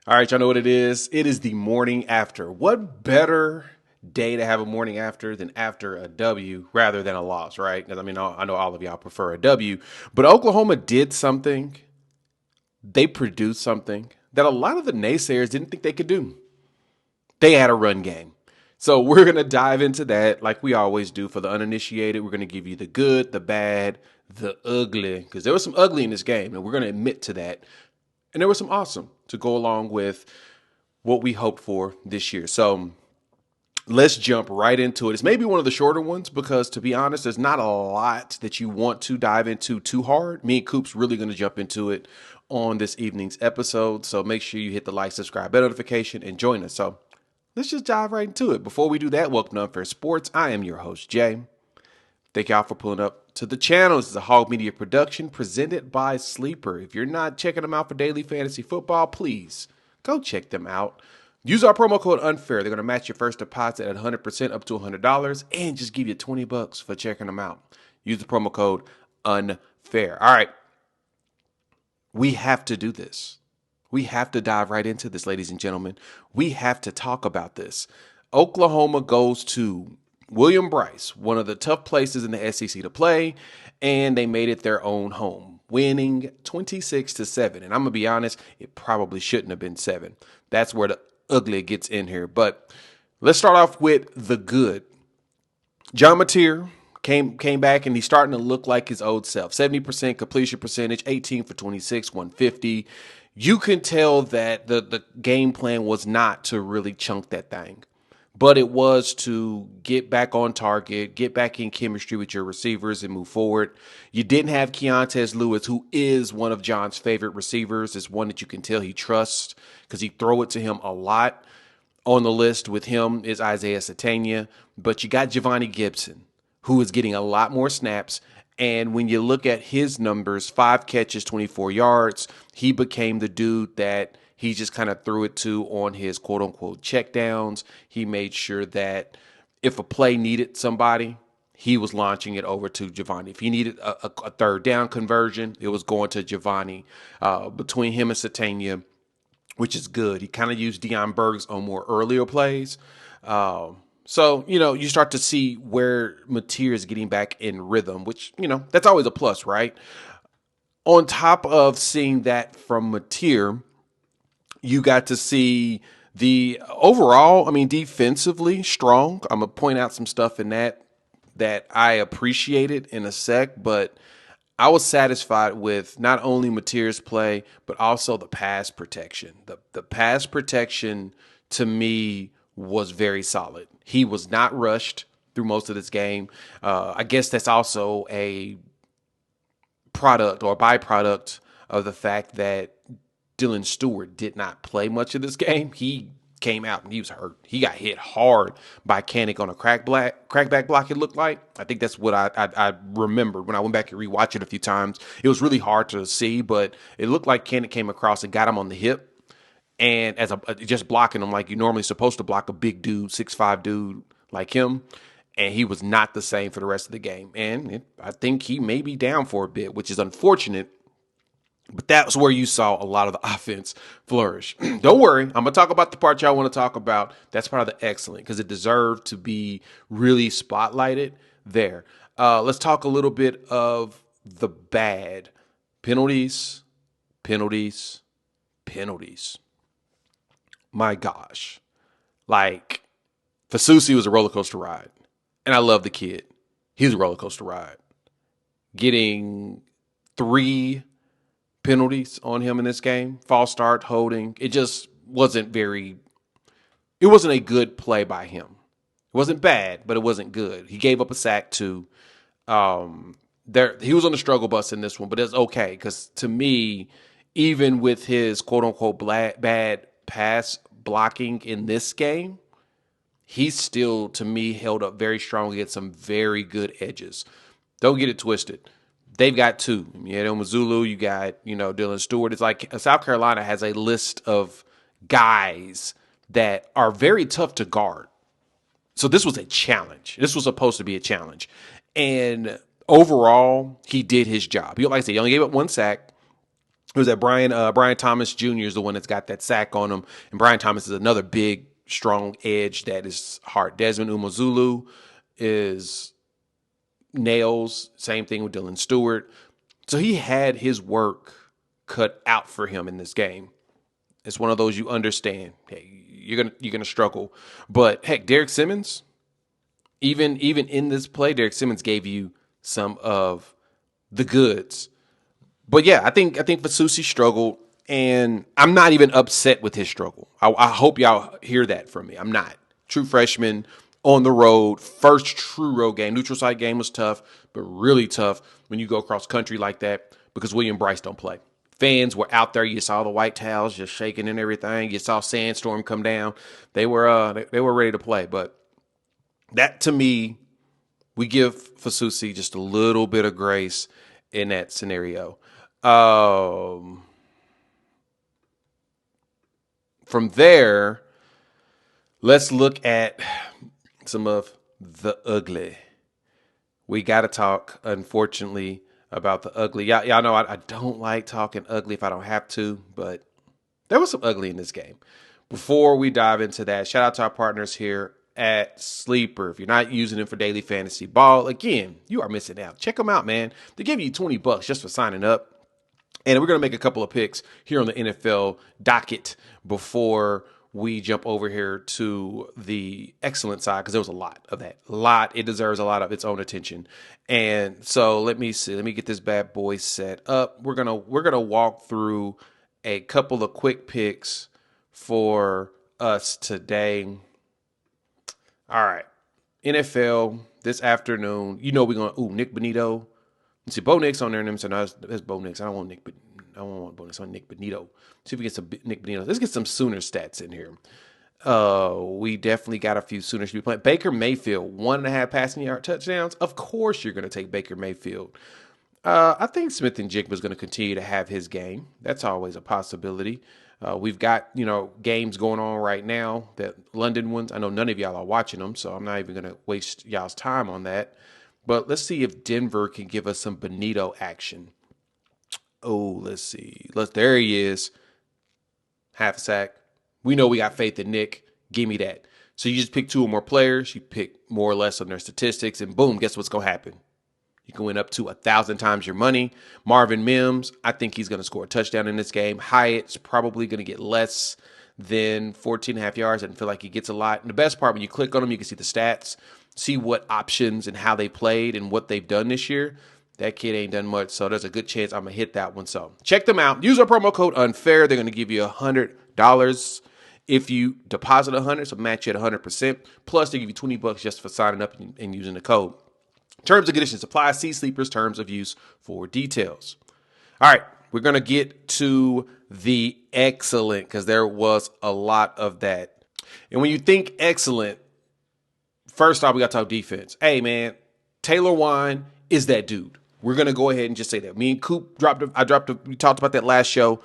All right, y'all know what it is. It is the morning after. What better day to have a morning after than after a W rather than a loss, right? Because I know all of y'all prefer a W, but Oklahoma did something. They produced something that a lot of the naysayers didn't think they could do. They had a run game. So we're going to dive into that like we always do for the uninitiated. We're going to give you the good, the bad, the ugly, because there was some ugly in this game, and we're going to admit to that. And there was some awesome to go along with what we hoped for this year. So let's jump right into it. It's maybe one of the shorter ones because, to be honest, there's not a lot that you want to dive into too hard. Me and Coop's really going to jump into it on this evening's episode. So make sure you hit the like, subscribe, bell notification, and join us. So let's just dive right into it. Before we do that, welcome to Unfair Sports. I am your host, Jay. Thank y'all for pulling up to the channel. This is a Hog Media production presented by Sleeper. If you're not checking them out for daily fantasy football, please go check them out. Use our promo code UNFAIR. They're going to match your first deposit at 100% up to $100 and just give you $20 for checking them out. Use the promo code UNFAIR. All right. We have to do this. We have to dive right into this, ladies and gentlemen. We have to talk about this. Oklahoma goes to William Bryce, one of the tough places in the SEC to play, and they made it their own home, winning 26-7. And I'm going to be honest, it probably shouldn't have been 7. That's where the ugly gets in here. But let's start off with the good. John Mateer came back, and he's starting to look like his old self. 70% completion percentage, 18 for 26, 150. You can tell that the game plan was not to really chunk that thing, but it was to get back on target, get back in chemistry with your receivers and move forward. You didn't have Keontez Lewis, who is one of John's favorite receivers. It's one that you can tell he trusts because he throw it to him a lot. On the list with him is Isaiah Satania, but you got Giovanni Gibson, who is getting a lot more snaps. And when you look at his numbers, 5 catches, 24 yards, he became the dude that he just kind of threw it to on his quote unquote checkdowns. He made sure that if a play needed somebody, he was launching it over to Giovanni. If he needed a third down conversion, it was going to Giovanni. Between him and Satania, which is good. He kind of used Deion Burks on more earlier plays. So, you start to see where Mateer is getting back in rhythm, which, that's always a plus, right? On top of seeing that from Mateer, you got to see the overall, defensively strong. I'm going to point out some stuff in that I appreciated in a sec, but I was satisfied with not only Mateer's play, but also the pass protection. The pass protection to me was very solid. He was not rushed through most of this game. I guess that's also a product or byproduct of the fact that Dylan Stewart did not play much of this game. He came out and he was hurt. He got hit hard by Kanik on a crackback block, it looked like. I think that's what I remembered when I went back and rewatched it a few times. It was really hard to see, but it looked like Kanik came across and got him on the hip. And as just blocking him like you're normally supposed to block a big dude, 6'5" dude like him. And he was not the same for the rest of the game. And I think he may be down for a bit, which is unfortunate. But that's where you saw a lot of the offense flourish. Don't worry. I'm going to talk about the part y'all want to talk about. That's part of the excellent because it deserved to be really spotlighted there. Let's talk a little bit of the bad. Penalties, penalties, penalties. My gosh. Like, Fasusi was a roller coaster ride. And I love the kid. He was a roller coaster ride. Getting 3 penalties on him in this game, false start, holding. It just wasn't it wasn't a good play by him. It wasn't bad, but it wasn't good. He gave up a sack too. He was on the struggle bus in this one, but it's okay because to me, even with his quote unquote bad pass blocking in this game, he still, to me, held up very strongly at some very good edges. Don't get it twisted. They've got 2. You had Zulu, you got, Dylan Stewart. It's like South Carolina has a list of guys that are very tough to guard. So this was a challenge. This was supposed to be a challenge. And overall, he did his job. Like I said, he only gave up 1 sack. Who's that? Brian Thomas Jr. is the one that's got that sack on him. And Brian Thomas is another big, strong edge that is hard. Desmond Umozulu is nails. Same thing with Dylan Stewart. So he had his work cut out for him in this game. It's one of those you understand. Hey, you're gonna struggle. But heck, Derek Simmons, even in this play, Derek Simmons gave you some of the goods. But yeah, I think Fasusi struggled, and I'm not even upset with his struggle. I hope y'all hear that from me. I'm not. True freshman on the road, first true road game. Neutral site game was tough, but really tough when you go cross country like that because William Bryce don't play. Fans were out there. You saw the white towels just shaking and everything. You saw Sandstorm come down. They were ready to play. But that, to me, we give Fasusi just a little bit of grace in that scenario. From there, let's look at some of the ugly. We got to talk, unfortunately, about the ugly. Y'all know I don't like talking ugly if I don't have to, but there was some ugly in this game. Before we dive into that, shout out to our partners here at Sleeper. If you're not using them for daily fantasy ball, again, you are missing out. Check them out, man. They give you $20 just for signing up. And we're going to make a couple of picks here on the NFL docket before we jump over here to the excellent side, because there was a lot of that. It deserves a lot of its own attention. And so let me see. Let me get this bad boy set up. We're gonna walk through a couple of quick picks for us today. All right. NFL this afternoon. You know we're going, Nick Bonito. Let's see, Bo Nick's on there. And so that's Bo Nick's. I don't want Bo Nick's on Nick Bonito. See if we get some Nick Bonito. Let's get some Sooner stats in here. We definitely got a few Sooners to be playing. Baker Mayfield, 1.5 passing yard touchdowns. Of course you're going to take Baker Mayfield. I think Smith and Jigba is going to continue to have his game. That's always a possibility. We've got, games going on right now, that London ones. I know none of y'all are watching them, so I'm not even going to waste y'all's time on that. But let's see if Denver can give us some Bonito action. Oh, let's see. There he is. Half a sack. We know we got faith in Nick. Give me that. So you just pick 2 or more players. You pick more or less on their statistics, and boom, guess what's going to happen? You can win up to 1,000 times your money. Marvin Mims, I think he's going to score a touchdown in this game. Hyatt's probably going to get less than 14.5 yards. I didn't feel like he gets a lot. And the best part, when you click on him, you can see the stats, see what options and how they played and what they've done this year. That kid ain't done much, so there's a good chance I'm going to hit that one. So check them out. Use our promo code UNFAIR. They're going to give you $100 if you deposit $100, so match you at 100%. Plus, they give you $20 just for signing up and using the code. Terms and conditions apply. See Sleeper's terms of use for details. All right, we're going to get to the excellent, because there was a lot of that. And when you think excellent, first off, we got to talk defense. Hey, man, Taylor Wine is that dude. We're going to go ahead and just say that. Me and Coop we talked about that last show.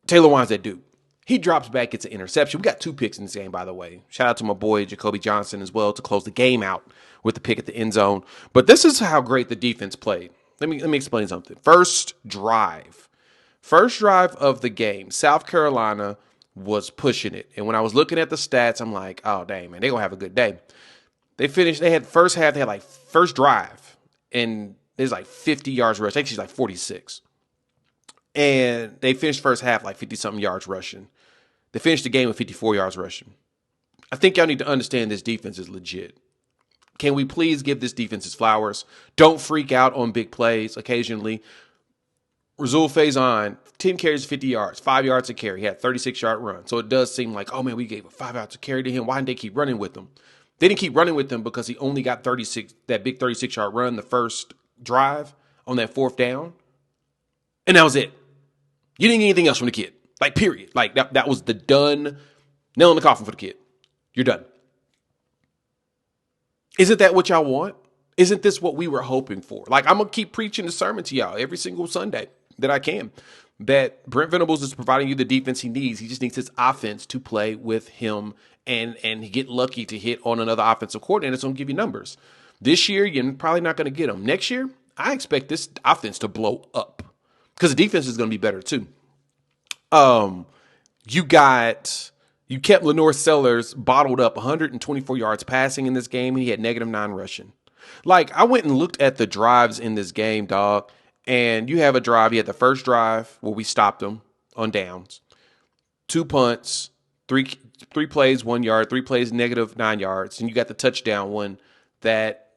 Taylor Wine's that dude. He drops back, gets an interception. We got 2 picks in this game, by the way. Shout out to my boy, Jacoby Johnson, as well, to close the game out with the pick at the end zone. But this is how great the defense played. Let me explain something. First drive of the game, South Carolina was pushing it. And when I was looking at the stats, I'm like, oh, dang, man, they're going to have a good day. First drive, and there's like 50 yards rush. Actually, like 46. And they finished first half like 50-something yards rushing. They finished the game with 54 yards rushing. I think y'all need to understand this defense is legit. Can we please give this defense its flowers? Don't freak out on big plays occasionally. Rasul Faison, 10 carries, 50 yards, 5 yards a carry. He had a 36-yard run. So it does seem like, oh, man, we gave 5 yards a carry to him. Why didn't they keep running with him? They didn't keep running with him because he only got that big 36-yard run the first drive on that 4th down. And that was it. You didn't get anything else from the kid. Like, period. Like, that was the done nail in the coffin for the kid. You're done. Isn't that what y'all want? Isn't this what we were hoping for? Like, I'm going to keep preaching the sermon to y'all every single Sunday that I can, that Brent Venables is providing you the defense he needs. He just needs his offense to play with him and get lucky to hit on another offensive coordinator that's going to give you numbers. This year, you're probably not going to get them. Next year, I expect this offense to blow up. because the defense is going to be better too. You kept Lenore Sellers bottled up 124 yards passing in this game, and he had -9 rushing. Like, I went and looked at the drives in this game, dog, and you have a drive. You had the first drive where we stopped them on downs, 2 punts, three plays, 1 yard, 3 plays, -9 yards, and you got the touchdown one that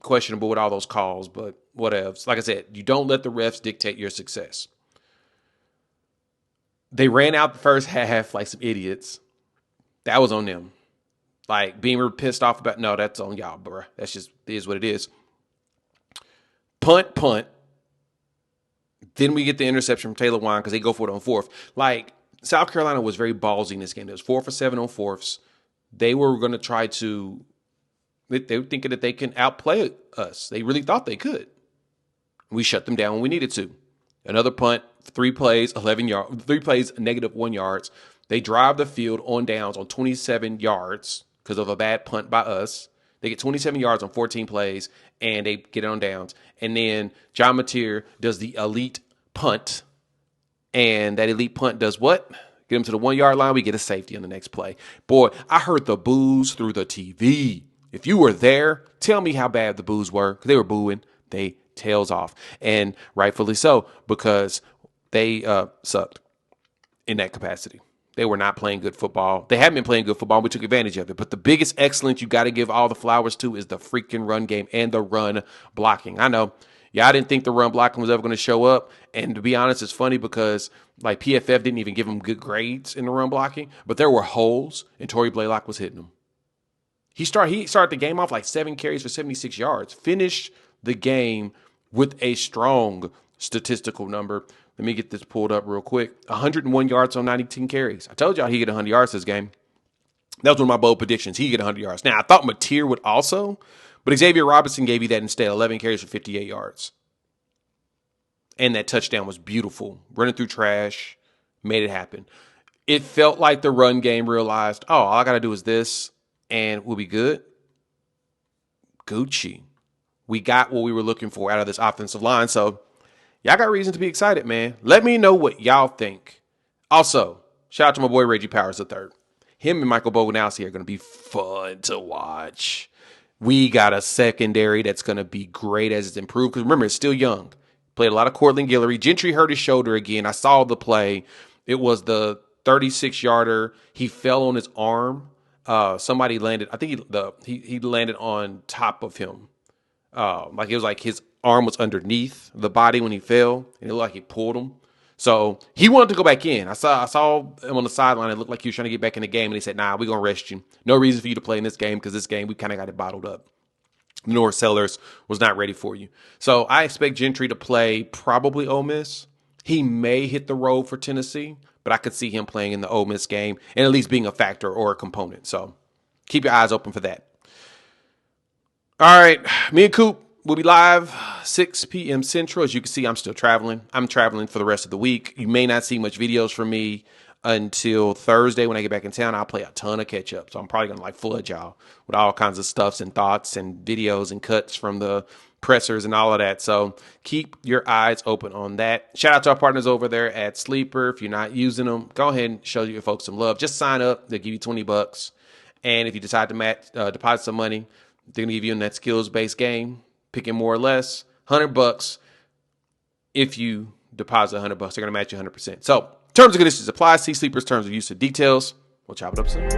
questionable with all those calls, but whatever. Like I said, you don't let the refs dictate your success. They ran out the first half like some idiots. That was on them. Like, Beamer pissed off about, no, that's on y'all, bro. That's just is what it is. Punt. Then we get the interception from Taylor Wine because they go for it on fourth. Like, South Carolina was very ballsy in this game. It was 4 for 7 on fourths. They were going to try to, they were thinking that they can outplay us. They really thought they could. We shut them down when we needed to. Another punt, 3 plays, 11 yards, 3 plays, -1 yards. They drive the field on downs on 27 yards because of a bad punt by us. They get 27 yards on 14 plays, and they get it on downs. And then John Mateer does the elite punt, and that elite punt does what? Get him to the 1 yard line. We get a safety on the next play. Boy, I heard the boos through the TV. If you were there, tell me how bad the boos were, because they were booing they tails off, and rightfully so, because they sucked in that capacity. They were not playing good football. They haven't been playing good football. We took advantage of it. But the biggest excellence you got to give all the flowers to is the freaking run game and the run blocking. I know. Yeah, I didn't think the run blocking was ever going to show up. And to be honest, it's funny because like PFF didn't even give them good grades in the run blocking. But there were holes, and Torrey Blaylock was hitting them. He started the game off like 7 carries for 76 yards. Finished the game with a strong statistical number. Let me get this pulled up real quick. 101 yards on 19 carries. I told y'all he'd get 100 yards this game. That was one of my bold predictions. He'd get 100 yards. Now, I thought Mateer would also, but Xavier Robinson gave you that instead. 11 carries for 58 yards. And that touchdown was beautiful. Running through trash, made it happen. It felt like the run game realized, oh, all I got to do is this, and we'll be good. Gucci. We got what we were looking for out of this offensive line, so y'all got reason to be excited, man. Let me know what y'all think. Also, shout out to my boy Reggie Powers III. Him and Michael Boganowski are going to be fun to watch. We got a secondary that's going to be great as it's improved. Because remember, it's still young. Played a lot of Cortland Guillory. Gentry hurt his shoulder again. I saw the play. It was the 36-yarder. He fell on his arm. Somebody landed. I think he landed on top of him. Like it was like his arm was underneath the body when he fell, and it looked like he pulled him. So he wanted to go back in. I saw him on the sideline. It looked like he was trying to get back in the game, and he said, nah, we're going to rest you. No reason for you to play in this game because this game, we kind of got it bottled up. North Sellers was not ready for you. So I expect Gentry to play probably Ole Miss. He may hit the road for Tennessee, but I could see him playing in the Ole Miss game and at least being a factor or a component. So keep your eyes open for that. All right, me and Coop will be live 6 p.m. Central. As you can see, I'm still traveling. I'm traveling for the rest of the week. You may not see much videos from me until Thursday when I get back in town. I'll play a ton of catch up. So I'm probably going to flood y'all with all kinds of stuffs and thoughts and videos and cuts from the pressers and all of that. So keep your eyes open on that. Shout out to our partners over there at Sleeper. If you're not using them, go ahead and show your folks some love. Just sign up. They'll give you $20. And if you decide to deposit some money, they're going to give you in that skills-based game, picking more or less, $100. If you deposit $100, they're going to match you 100%. So, terms and conditions apply. See Sleeper's terms of use and details. We'll chop it up soon.